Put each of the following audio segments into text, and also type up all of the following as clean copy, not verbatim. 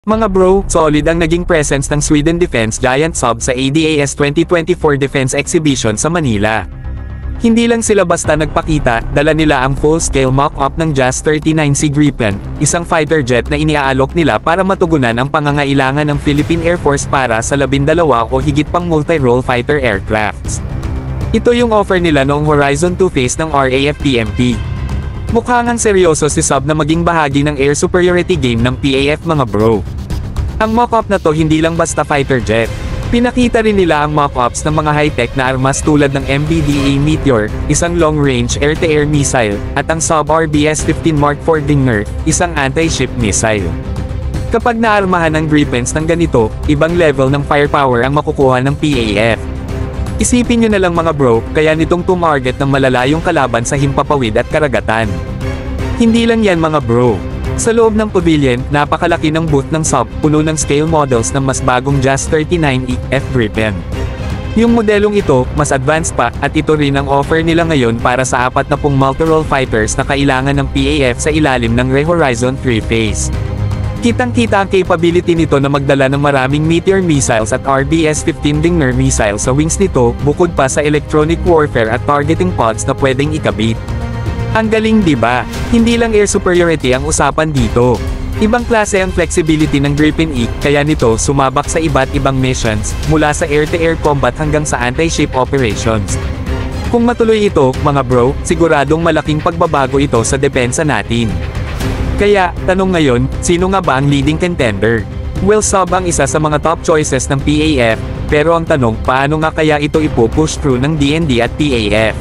Mga bro, solid ang naging presence ng Sweden Defense Giant sub sa ADAS 2024 Defense Exhibition sa Manila. Hindi lang sila basta nagpakita, dala nila ang full-scale mock-up ng JAS 39C Gripen, isang fighter jet na iniaalok nila para matugunan ang pangangailangan ng Philippine Air Force para sa 12 o higit pang multi-role fighter aircrafts. Ito yung offer nila noong Horizon 2 phase ng RAF PMP. Mukhang seryoso si Sub na maging bahagi ng air superiority game ng PAF mga bro. Ang mock-up na to hindi lang basta fighter jet. Pinakita rin nila ang mock-ups ng mga high-tech na armas tulad ng MBDA Meteor, isang long-range air-to-air missile, at ang Sub RBS-15 Mark IV Dinger, isang anti-ship missile. Kapag naarmahan ng Gripens ng ganito, ibang level ng firepower ang makukuha ng PAF. Isipin nyo na lang mga bro, kaya nitong tumarget ng malalayong kalaban sa himpapawid at karagatan. Hindi lang yan mga bro. Sa loob ng pavilion, napakalaki ng booth ng Sub, puno ng scale models ng mas bagong JAS 39E F Gripen. Yung modelong ito, mas advanced pa, at ito rin ang offer nila ngayon para sa 40 multi-role fighters na kailangan ng PAF sa ilalim ng Horizon 3 phase. Kitang-kita ang capability nito na magdala ng maraming Meteor missiles at RBS-15 Dinger missiles sa wings nito, bukod pa sa electronic warfare at targeting pods na pwedeng ikabit. Ang galing diba? Hindi lang air superiority ang usapan dito. Ibang klase ang flexibility ng Gripen E, kaya nito sumabak sa iba't ibang missions, mula sa air-to-air combat hanggang sa anti-ship operations. Kung matuloy ito, mga bro, siguradong malaking pagbabago ito sa depensa natin. Kaya, tanong ngayon, sino nga ba ang leading contender? Well, Sub ang isa sa mga top choices ng PAF, pero ang tanong, paano nga kaya ito ipo-push through ng DND at PAF?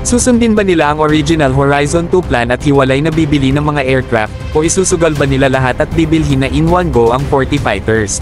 Susundin ba nila ang original Horizon 2 plan at hiwalay na bibili ng mga aircraft, o isusugal ba nila lahat at bibilhin na in one go ang 40 fighters?